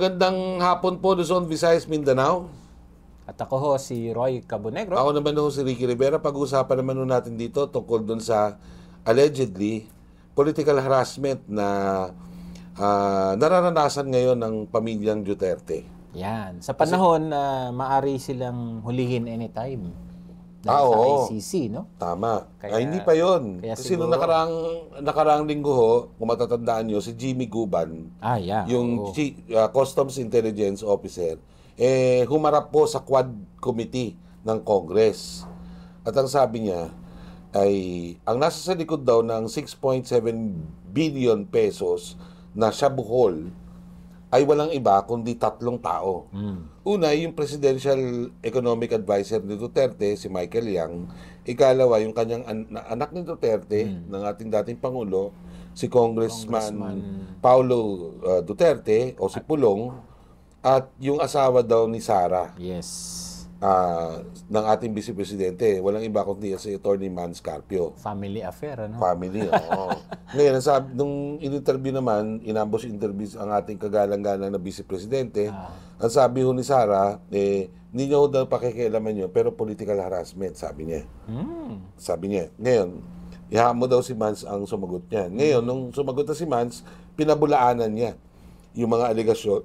Magandang hapon po, Luzon, Visayas, Mindanao. At ako ho, si Roy Cabonegro. Ako naman ho si Ricky Rivera. Pag-uusapan naman ho natin dito tungkol dun sa allegedly political harassment na nararanasan ngayon ng pamilyang Duterte. Yan. Sa panahon na maari silang hulihin anytime. Oo. Sa ICC, no? Tama. Kaya- hindi pa yon. kaya Kasi siguro- nung nakaraang linggo ho, kung matatandaan nyo, si Jimmy Guban, Yeah. yung Oo. Customs Intelligence Officer, humarap po sa Quad Committee ng Congress. At ang sabi niya ay ang nasa sa likod daw ng 6.7 billion pesos na shabuhol ay walang iba kundi tatlong tao. Una, yung Presidential Economic Advisor ni Duterte, si Michael Yang. Ikalawa, yung kanyang anak ni Duterte, ng ating dating Pangulo, si Congressman Paulo Duterte, o si Pulong, at yung asawa daw ni Sara, Yes. ng ating Vice Presidente. Walang iba kundi si Attorney Man Scarpio. Family affair, ano? Family, oo. Ngayon, nung in-interview naman, inambos interview ang ating kagalang-galang na Vice Presidente, ang sabi ho ni Sara, hindi niya ho daw pakikialaman yun, pero political harassment, sabi niya. Sabi niya. Ngayon, ihaan mo daw si Mans ang sumagot niya. Ngayon, nung sumagot na si Mans, pinabulaanan niya yung mga aligasyon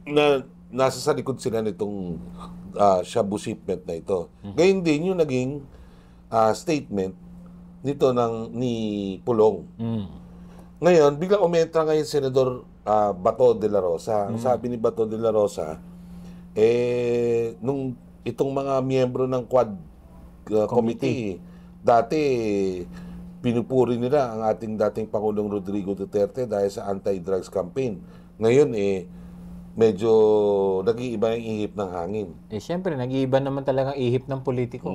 na nasa sa likod sila nitong shabu shipment na ito. Ngayon din yung naging statement nito ni Pulong. Ngayon, biglang umentra ngayon Senador Bato de la Rosa. Ang sabi ni Bato de la Rosa, nung itong mga miyembro ng Quad Committee, dati pinupuri nila ang ating dating Pangulong Rodrigo Duterte dahil sa anti-drugs campaign. Ngayon, medyo nag-iiba yung ihip ng hangin. Siyempre, nag-iiba naman talagang ihip ng politiko.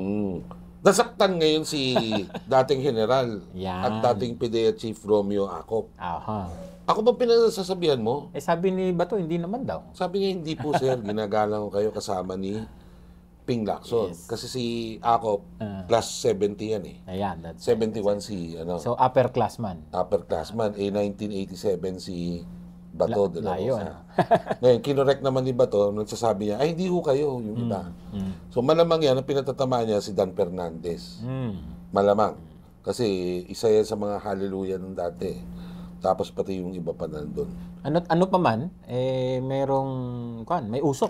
Nasaktan ngayon si dating general Yan. at dating PDEA Chief Romeo Acop. Aha. Ako ba pinasasabihan mo? Sabi ni Bato, hindi naman daw. Sabi niya, hindi po sir, ginagalang ko kayo kasama ni Ping Lacson. Kasi si Acop, class 70 yan Ayan. That's 71 si So, upperclassman. upperclassman. 1987 si Bato de la Layo, Rosa. Ngayon, kinorek naman ni Bato, nagsasabi niya, ay, hindi ho kayo, yung iba. So, malamang yan, ang pinatatamaan niya si Dan Fernandez. Malamang. Kasi isa yan sa mga hallelujah ng dati. Tapos pati yung iba pa nandun. Ano pa man, may usok.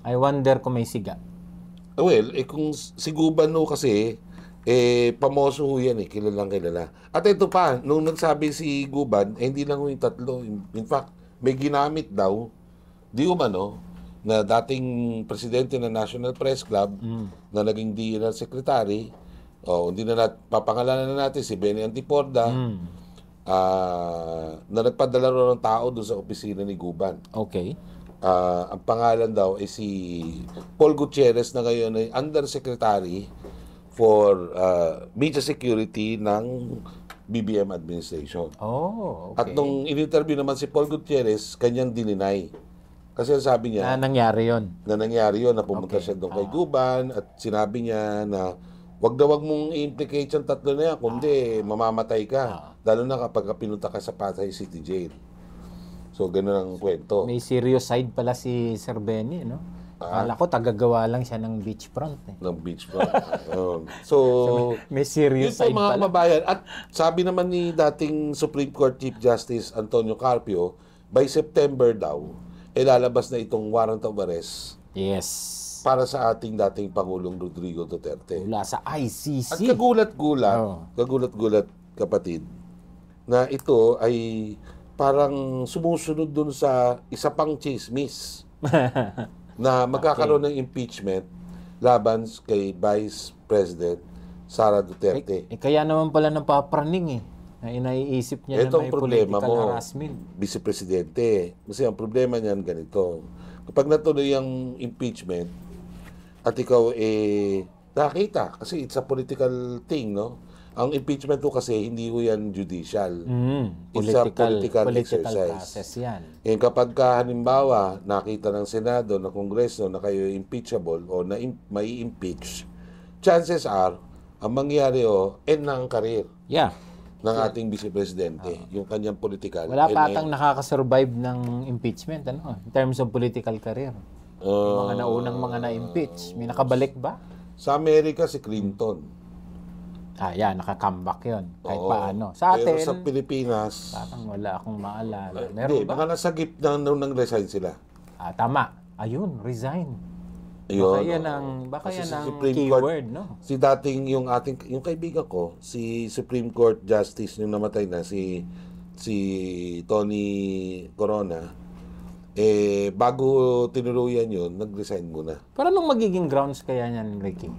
I wonder kung may siga. Well, kung si Guban no kasi, pamoso ho yan kilalang kilala. At ito pa, nung nagsabi si Guban, hindi lang ho yung tatlo. In fact, may ginamit daw, di umano, na dating presidente ng National Press Club, na naging DNR Secretary, hindi na papangalanan na natin si Benny Antiporda, na nagpadala rin ng tao doon sa opisina ni Guban. Okay. Ang pangalan daw ay si Paul Gutierrez na ngayon ay Undersecretary for Media Security ng BBM Administration. Okay. At nung in-interview naman si Paul Gutierrez, kanyang dininay. Kasi sabi niya nangyari yon. na pumunta siya doon kay Guban at sinabi niya na wag mong i-implicate yung tatlo na yan, kundi mamamatay ka. Lalo na kapag pinunta ka sa Pasay City Jail. So, ganun ang kwento. May serious side pala si Sir Benny, no? Akala ko, tagagawa lang siya ng beachfront. Ng beachfront. So, may serious yun po side mga pala. kababayan. At sabi naman ni dating Supreme Court Chief Justice Antonio Carpio, by September daw, lalabas na itong warrant of arrest Yes. para sa ating dating Pangulong Rodrigo Duterte. Mula sa ICC. At kagulat-gulat, kapatid, na ito ay parang sumusunod dun sa isa pang chismis na magkakaroon ng impeachment laban kay Vice President Sara Duterte. Kaya naman pala napapraning na inaiisip niya Ito na ang may problema political mo, harassment. Vice Presidente. Kasi ang problema niyan ganito. Kapag natuloy ang impeachment at ikaw nakita, kasi it's a political thing, no? Ang impeachment ko kasi hindi ko yan judicial. It's a political exercise. Process yan. Kapag halimbawa nakita ng Senado, ng Kongreso na kayo impeachable o na mai-impeach, chances are ang mangyari end na ang career. Yeah. ng ating Vice Presidente, yung kanyang political. Wala pa atang nakakasurvive ng impeachment, in terms of political career. Yung mga naunang mga na-impeach. May nakabalik ba? Sa Amerika, si Clinton. Naka-comeback yun. Kahit Oo. paano. Sa Pero atin, sa Pilipinas, parang wala akong maalala. hindi, Meron ba? baka nasagip na nung nang-resign sila. Tama. Ayun, resign. Ayun, Baka Kasi yan si ang Supreme keyword, Court, no? Si dating yung kaibigan ko, si Supreme Court Justice yung namatay na, si Tony Corona, bago tinuluyan yun, nag-resign muna. Pero anong magiging grounds kaya niyan, Ricky?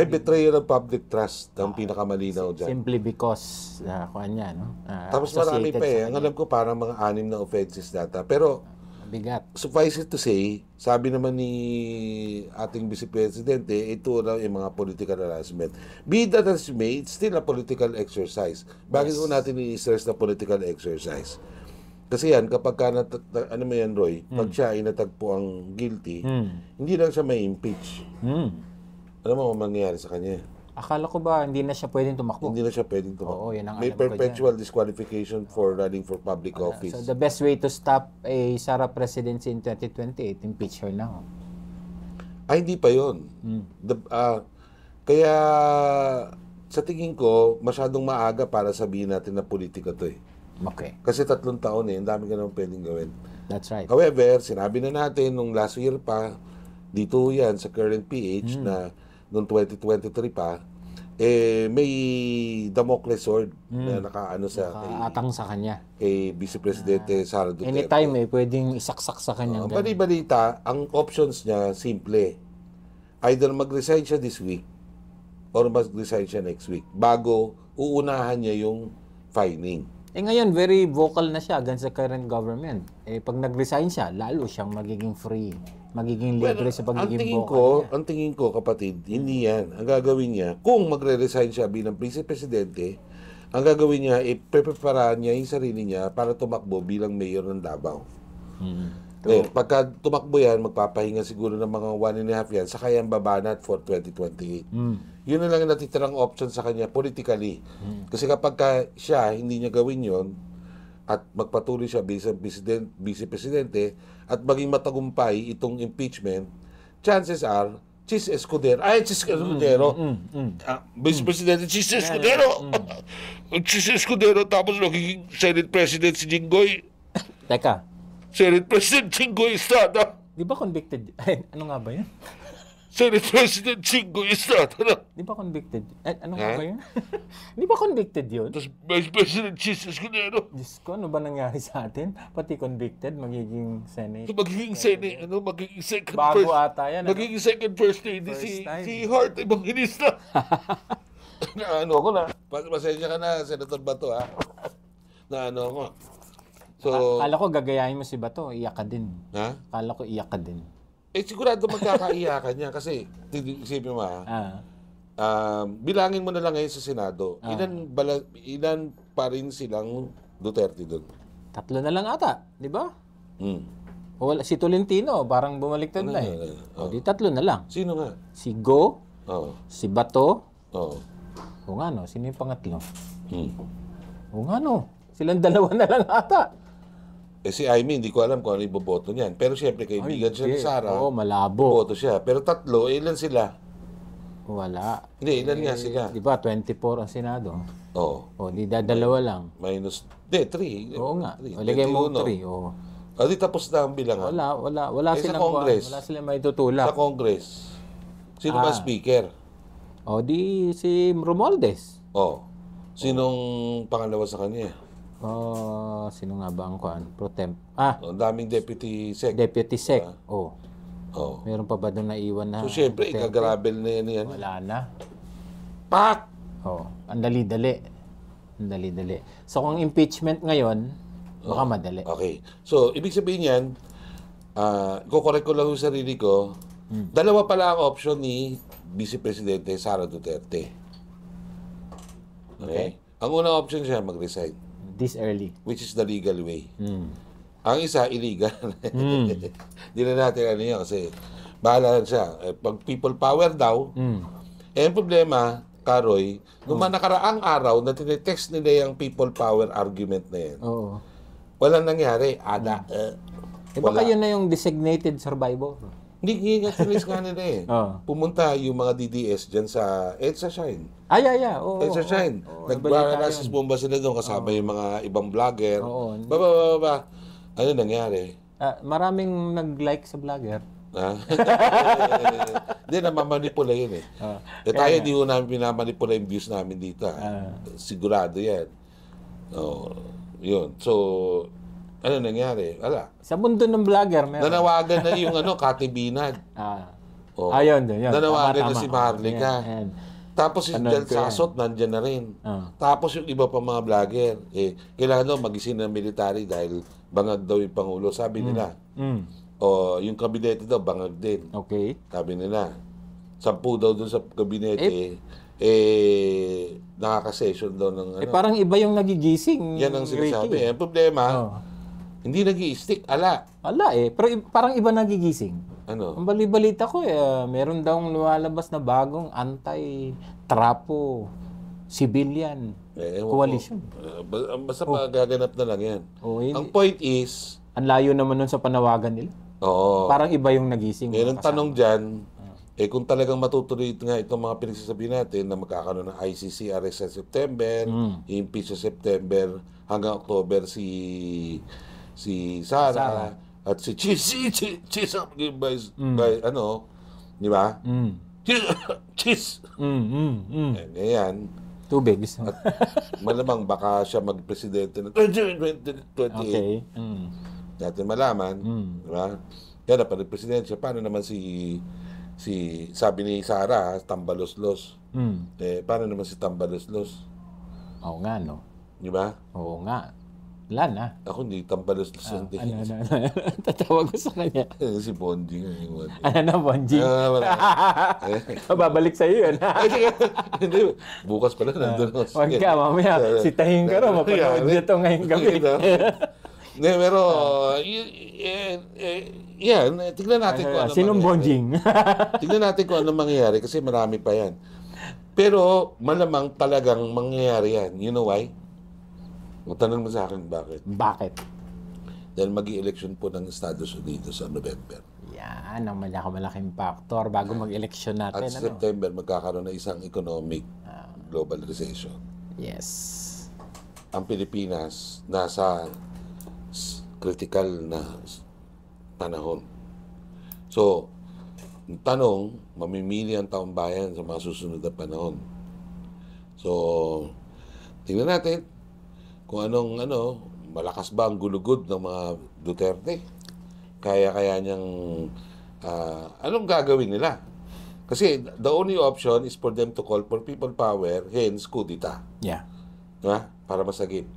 Betrayal of public trust ang pinakamalinaw dyan. Simply because, kuhan niya, no? Tapos marami associated pa sa Ang alam ko parang mga 6 na offenses data. Pero bigat. suffice it to say, sabi naman ni ating Vice Presidente, ito raw yung mga political harassment. Be that as may, it's still a political exercise. Bakit ko natin i-stress na political exercise? Kasi yan, kapag ano mo yan, Roy, pag siya ay natagpo ang guilty, hindi lang siya may impeach. Alam mo kung mangyayari sa kanya? Akala ko ba hindi na siya pwedeng tumakbo? Hindi na siya pwedeng tumakbo. Oo, yan ang May alam ko perpetual disqualification for running for public office. So the best way to stop a Sara presidency in 2028, impeach her now. Hindi pa yun. Kaya sa tingin ko, masyadong maaga para sabihin natin na politika to . Okay. Kasi 3 taon ang dami ka naman pwedeng gawin. That's right. However, sinabi na natin nung last year pa, dito yan sa current PH na noong 2023 pa, may Damocles sword na nakaano sa Atang sa kanya. kay Vice Presidente Sara Duterte. Anytime pwedeng isaksak sa kanya. Bali-balita, ang options niya simple. Either mag-resign siya this week or mag-resign siya next week bago uunahan niya yung fining. Ngayon, very vocal na siya against the current government. Pag nag-resign siya, lalo siyang magiging free. Magiging libre sa pagiging vocal niya. Ang tingin ko, kapatid, hindi yan. Ang gagawin niya, kung magre-resign siya bilang Vice Presidente, ang gagawin niya, ipreparaan niya yung sarili niya para tumakbo bilang mayor ng Davao. Pagka tumakbo yan, magpapahinga siguro ng mga 1.5 yan, saka yan babanat for 2028. Yun na lang yung natitirang option sa kanya politically. Kasi kapag siya, hindi niya gawin yon at magpatuloy siya bilang Vice Presidente at maging matagumpay itong impeachment, chances are, Chis Escudero, Vice Presidente Chis Escudero, Chis Escudero, tapos magiging Senate President si Jinggoy. Teka, Senate President Jinggoy Estrada. di ba convicted? Ano nga ba yun? Senate President Jinggoy Estrada. Di ba convicted? Ano nga ba yun? Di ba convicted yun? Tapos Vice President Chis Escudero. Diyos ko, ano ba nangyari sa atin? Pati convicted, magiging Senate. Magiging Senate, magiging second Bago ata yan. magiging second first lady si Hart Evangelista. Pasensya ka na, Senator Bato, ha? Ako. So, Kala ko gagayahin mo si Bato, iyak ka din. ha? Kala ko iyak ka din. Sigurado magkakaiyakan niya kasi, isipin mo, bilangin mo na lang ngayon sa Senado. Ilan pa rin silang Duterte doon? 3 na lang ata, di ba? Hmm. Si Tolentino, parang bumaliktad na di 3 na lang. Sino nga? Si Go, Oo. si Bato, Oo. o nga no, sino yung pangatlo? Hmm. O nga no, silang 2 na lang ata. Si Aimee, hindi ko alam kung ano iboboto niyan. Pero siyempre, kaibigan siya ni Sara. Oo, malabo. Boto siya. Pero 3, ilan sila? Wala. Hindi, ilan nga sila? Di ba, 24 ang Senado. Oo. O, di 2 lang. Minus, 3. Oo nga. O, lagay mo 3. O. Di tapos na ang bilangan. Wala sa silang Congress. wala silang may tutulak. Sa Congress. Sino ba speaker? O, di si Romualdez. Sinong pangalawa sa kanya? Sino nga ba ang kuan? Pro temp. Ang daming deputy sec. Deputy Sec. Oh. Meron pa ba doon naiwan na? So, syempre, ikagrabel na yan. Wala na. Pak! Ang dali-dali. So, kung impeachment ngayon, baka madali. Okay. So, ibig sabihin yan, kukorek ko lang yung sarili ko, 2 pala ang option ni Vice Presidente Sara Duterte. Okay? Ang unang option siya, mag-resign. This early. Which is the legal way. Ang isa, illegal. Hindi na natin yan kasi bahala lang siya. Pag people power daw, ang problema, Karoy, nung nakaraang araw na tinetext nila yung people power argument na yan, Oo. walang nangyari. Baka yun na yung designated survivor. Hindi nga-release nga nila eh. Pumunta yung mga DDS dyan sa EDSA Shine. Oo. EDSA Shine. Nag-analysis bomba sila doon kasama yung mga ibang vlogger. Ano nangyari? Maraming nag-like sa vlogger. Hindi, namamanipula yun eh. Tayo di ko namin pinamanipula yung views namin dito. Sigurado yan. Yun. So, ano nangyari? Wala. Sa mundo ng vlogger, meron. Nanawagan na yung Yun. Katibinad. Yun. Nanawagan na si Marlica. Tapos si Del Sasot, nandyan na rin. Tapos yung iba pa mga vlogger, kailangan daw magising ng military dahil bangag daw yung Pangulo. Sabi nila. Yung kabinete daw, bangag din. Okay. Sabi nila. 10 daw doon sa kabinete, nakaka-session daw ng ano. Parang iba yung nagigising. Yan ang sinasabi. Ang problema, hindi nag-i-stick. Ala, Pero parang iba nagigising. Ano? Ang bali-balita ko, meron daw lumalabas na bagong anti-trapo civilian coalition. Basta gaganap na lang yan. Ang point is, ang layo naman nun sa panawagan nila. Parang iba yung nagising. Ngayon ang tanong dyan, kung talagang matutuloy nga itong mga pinagsasabi natin na magkakaroon ng ICC arrest sa September, i-impeach sa September, hanggang October si Sara, at si Cheese di ba? Cheese! Ngayon, tubig. at malamang baka siya mag-presidente na 2028. Okay. Natin malaman, di ba? Kaya na presidente siya, paano naman si sabi ni Sara, tambaloslos. Paano naman si tambaloslos? Oo nga, no? Di ba? Oo nga. Wala na. Ako hindi tambaloslos. Ano? Tatawag ko sa kanya. Si Bondi nga. Bonji? Babalik sa'yo yun. Hindi, bukas pala nandun ako. Huwag ka, mamaya. Sitahin ka rin. Mapanood nito ngayong gabi. Pero, yan, tignan natin kung ano sinong Bonjing? Tignan natin kung ano mangyayari kasi marami pa yan. Pero, malamang talagang mangyayari yan. You know why? Tanong mo sa akin, bakit? Bakit? Dahil mag-i-election po ng Estados Unidos sa November. Yan, ang malaking factor bago mag-election natin. At September, magkakaroon na isang economic global recession. Yes. Ang Pilipinas, nasa critical na panahon. So, ang tanong, mamimili ang taong bayan sa mga susunod na panahon. So, tingnan natin kung anong malakas ba ang gulugod ng mga Duterte. Kaya niyang anong gagawin nila? Kasi the only option is for them to call for people power, hence kudita. Yeah. Diba? Para masagip.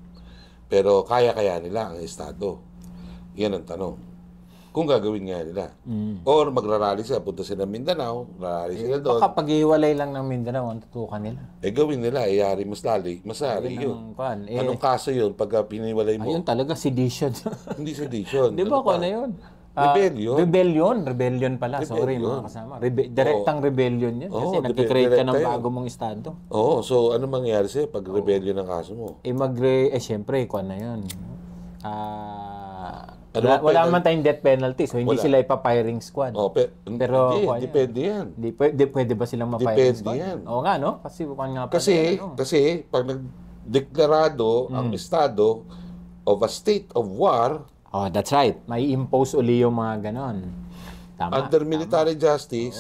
Pero kaya nila ang Estado. Yan ang tanong. Kung gagawin nga nila. Or magrarally sila, punta sila Mindanao, rally sila doon. Baka pag-iwalay lang ng Mindanao, ang tutukan nila. Gawin nila, yari mas lali yun. Anong kaso yun pagka piniwalay mo? Ayun talaga, sedition. Hindi sedition. Di ba kung ano yun? Rebellion pala. Sorry mga kasama. Direktang rebellion yan. Kasi nag-create ka ng bago mong estado. So ano mangyayari sa'yo pag rebellion ang kaso mo? Siyempre, kung ano yun. Wala man tayong death penalty, so hindi sila ipa-firing squad. Pero depende yan. Pwede ba silang ma-firing squad? Yan. Oo nga, no? Kasi pag nagdeklarado ang estado of a state of war, that's right. May impose uli yung mga ganon. Tama. Under military justice,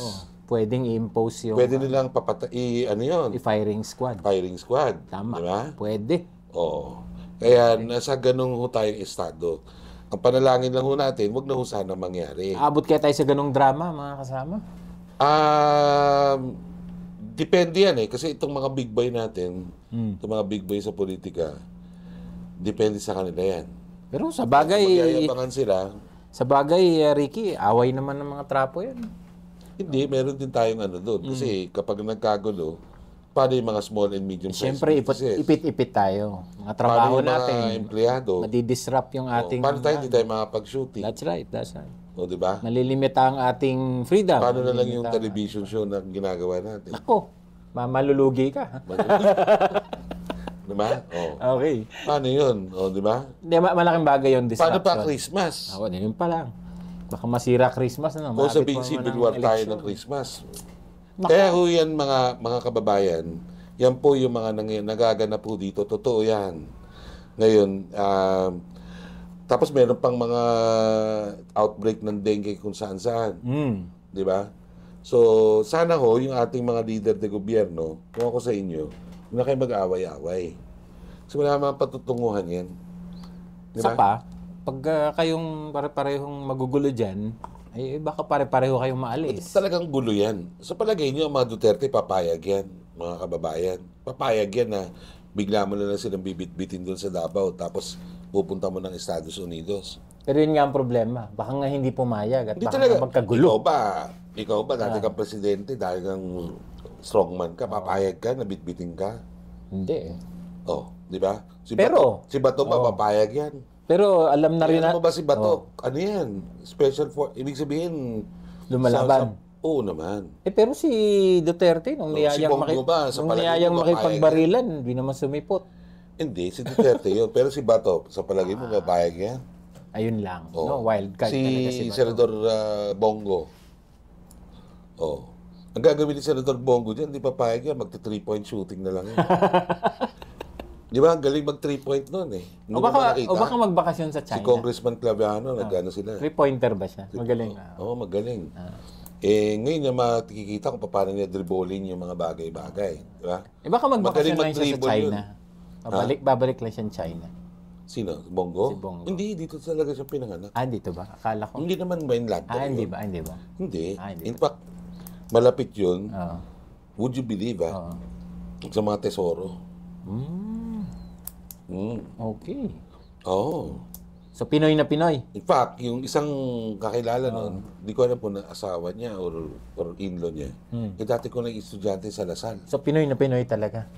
pwedeng i-impose yung pwede nilang i-firing squad. Firing squad. Tama. Diba? Pwede. Kaya nasa ganung ho tayong estado. Ang panalangin lang ho natin, wag na ho sana mangyari. Abot kaya tayo sa ganung drama, mga kasama? Depende yan kasi itong mga big boy natin, itong mga big boy sa politika, depende sa kanila yan. Pero sa bagay, magyayabangan sila. Sa bagay, Ricky, away naman ng mga trapo yan. Hindi, meron din tayong doon. Kasi kapag nagkagulo, paano yung mga small and medium sized businesses? Siyempre, ipit-ipit tayo. Mga trabaho paano yung natin. mga empleyado? Madidisrupt yung ating... Paano tayo hindi tayo makapag-shooting? That's right. Diba? Nalilimita ang ating freedom. Paano na lang yung television show na ginagawa natin? Ako, malulugi ka. Diba? Oh. Okay. Paano yun? Di ba? Hindi, malaking bagay yung disruption. Paano pa Christmas? Ako, yun pa lang. Baka masira Christmas. Ano? Kung sabihin civil war tayo ng Christmas. Kaya ho yan mga kababayan, yan po yung mga nagaganap po dito. Totoo yan. Ngayon, tapos meron pang mga outbreak ng dengue kung saan-saan. Di ba? So, sana ho, yung ating mga leader de gobyerno, kung ako sa inyo, huwag na kayo mag-away-away. Kasi wala mga patutunguhan yan. Di ba? Isa pa, pag kayong pare-parehong magugulo dyan, ay baka pare-pareho kayong maalis. Talagang gulo yan. Sa palagay nyo, ang mga Duterte, papayag yan, mga kababayan. Papayag yan na bigla mo na lang silang bibit-bitin doon sa Davao, tapos pupunta mo ng Estados Unidos. Pero yun nga ang problema. Baka nga hindi pumayag at Hindi baka talaga. nga magkagulo. Ikaw ba, dati kang presidente, dahil kang strongman ka, papayag ka, nabitbitin ka. Hindi. Di ba? Pero, si Bato ba, papayag yan. Pero alam na rin Ano ba si Bato? Ano yan? Special for, ibig sabihin, lumalaban. Oo naman. Pero si Duterte, nung niyayang, makipagbarilan, hindi naman sumipot. Hindi, si Duterte yun. Pero si Bato, sa palagay mo, papayag yan. Ayun lang. No, wild card talaga si Bato. Senador Bongo. Ang gagawin ni Senador Bongo dyan, di papayag yan. Magti-3-point shooting na lang yan. Di ba? Ang galing mag 3-point noon eh. O baka magbakasyon sa China. Si Congressman Claviano, nag-ano sila. 3-pointer ba siya? Magaling. Oo, magaling. Ngayon niya makikita kung paano niya dribbling yung mga bagay-bagay. Di ba? Baka magbakasyon lang siya sa mag-dribble China. Babalik lang siya sa China. Sino? Bongo? Si Bongo. Hindi, dito talaga siya pinanganak. Dito ba? Akala ko. Hindi naman mainland. Hindi ba? Hindi ba? Hindi. Hindi In fact, malapit yun. Oo. Would you believe, sa mga tesoro. Okay. Oo. So, Pinoy na Pinoy. In fact, yung isang kakilala nun, di ko alam po na asawa niya or in-law niya. Dati ko nang estudyante sa Lasal. So, Pinoy na Pinoy talaga.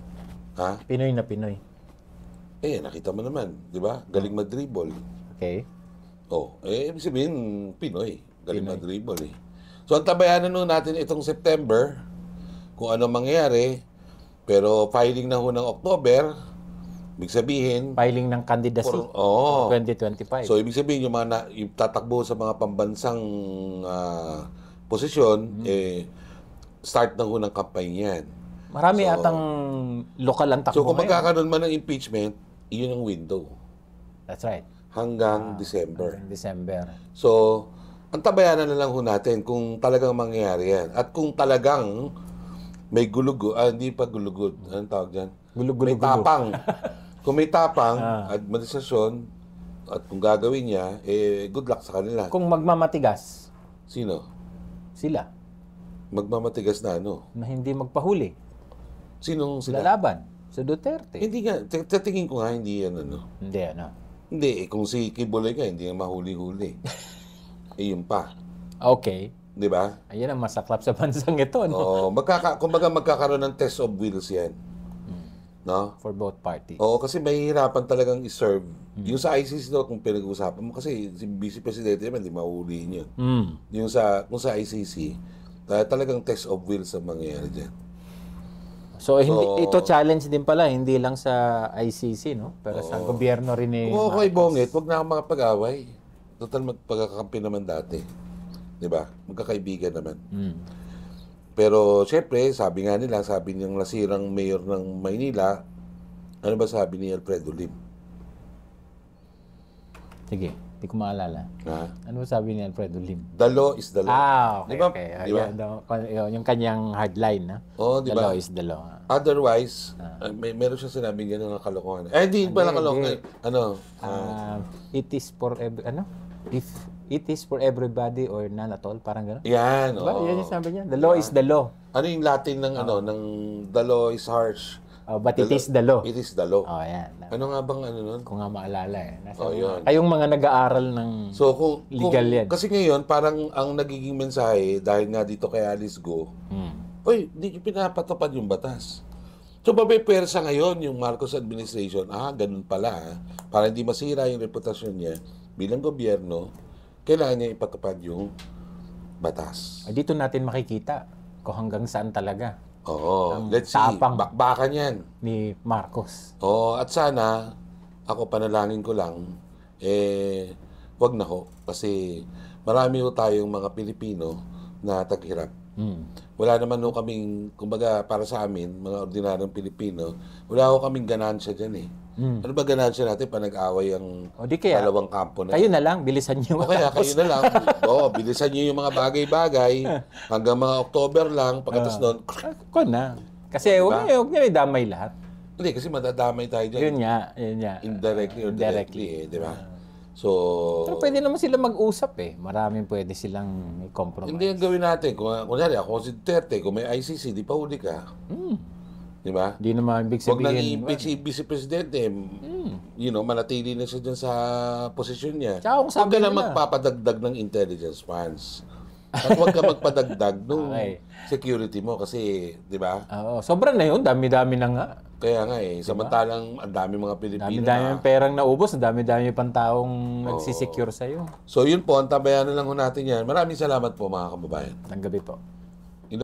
Ha? Pinoy na Pinoy. Nakita mo naman, di ba? Galing mag-dribble. Okay. Ibig sabihin, Pinoy. Galing mag-dribble eh. So, ang tabayanan nun natin itong September, kung ano mangyayari, pero filing na ho ng October, ibig sabihin, Filing ng candidacy for 2025. So, ibig sabihin, yung tatakbo sa mga pambansang posisyon, start na ho ng campaign yan. Marami atang lokal ang takbo So, kung ngayon. magkakaroon man ng impeachment, iyon ang window. That's right. Hanggang December. December. So, ang tabayanan na lang ho natin kung talagang mangyayari yan. At kung talagang may gulugod, hindi pa gulugod, anong tawag dyan? May tapang. Kung may tapang, administrasyon, at kung gagawin niya, good luck sa kanila. Kung magmamatigas, Sino? sila Magmamatigas na ano? na hindi magpahuli. Sinong sila? Lalaban sa Duterte. Hindi nga, sa tingin ko nga, hindi yan ano. Hindi, ano. Hindi, kung si Kibuloy nga, hindi nga mahuli-huli. Yun pa. Okay. Di ba? Ayan ang masaklap sa bansang ito, no? Kumbaga magkakaroon ng test of wills yan. No? For both parties. Oo, kasi mahihirapan talagang i-serve. Yung sa ICC daw, kung pinag-uusapan mo, kasi si Vice Presidente naman, hindi mahuliin yun. Yung kung sa ICC, talagang test of wills ang mangyayari dyan. So, ito challenge din pala, hindi lang sa ICC, no? Pero sa gobyerno rin eh. Kung ako kay Bongit, huwag na akong makapag-away. Total magpagkakampi naman dati. Di ba? Magkakaibigan naman. Pero, syempre, sabi niyang nasirang mayor ng Maynila, ano ba sabi ni Alfredo Lim? Sige, hindi ko maalala. Ha? Ano sabi ni Alfredo Lim? The law is the law. Okay, Di ba? okay. Di ba? Yung kanyang hardline, no? Di The ba? law is the law. Otherwise, meron siya sinabing gano'n ng kalokohan. Hindi pala kalokohan. Ano? It is for if it is for everybody or none at all, parang gano'n. Yan, Diba? Yan yung sabi niya. The law is the law. Ano yung Latin ng ng the law is harsh. But it is the law. It is the law. Yan. Ano nga bang ano nun? Kung nga maalala eh. Yun. Kayong mga nag-aaral ng So, legal yan. Kasi ngayon, parang ang nagiging mensahe, dahil nga dito kay Alice Go, di pinapatupad yung batas. So, babay-persa ngayon yung Marcos administration, ganun pala. Para hindi masira yung reputasyon niya bilang gobyerno, kailangan niya ipatupad yung batas. Dito natin makikita kung hanggang saan talaga. Oo, let's see. tapang. Bakbakan yan. Ni Marcos. Oo, at sana, ako panalangin ko lang, wag na ho. Kasi marami ho tayong mga Pilipino na taghirap. Wala naman ho kaming, kumbaga para sa amin, mga ordinaryong Pilipino, wala ho kaming ganansya dyan eh. Ano ba ganansya natin pa nag-away ang O di kaya, dalawang kampo na kayo na lang, bilisan nyo. O kaya kayo na lang. Oo, bilisan nyo yung mga bagay-bagay hanggang mga October lang. Pagkatas doon, Ako na. Kasi huwag nyo idamay lahat. hindi, kasi madadamay tayo dyan. Yun nga. Indirectly or directly eh, di ba? So, Pero pwede naman sila mag-usap eh. Maraming pwede silang i-compromise. hindi ang gawin natin. Kunyari, ako si Duterte, kung may ICC, di pa huli ka. Di ba? Hindi naman ibig Huwag nang sabihin. i-impeach si Vice Presidente. Manatili na siya dyan sa posisyon niya. Tsaka kung Huwag sabi ka na nila- magpapadagdag ng intelligence funds. At huwag ka magpadagdag ng Okay. security mo kasi, di ba? Oo, sobra na yun. Dami-dami na nga. Kaya nga eh, samantalang ang dami mga Pilipino Dami-dami na. yung perang naubos. Dami-dami pang taong nagsisecure sa'yo. So yun po, ang tabayanan lang ho natin yan. Maraming salamat po mga kababayan. Ang gabi po.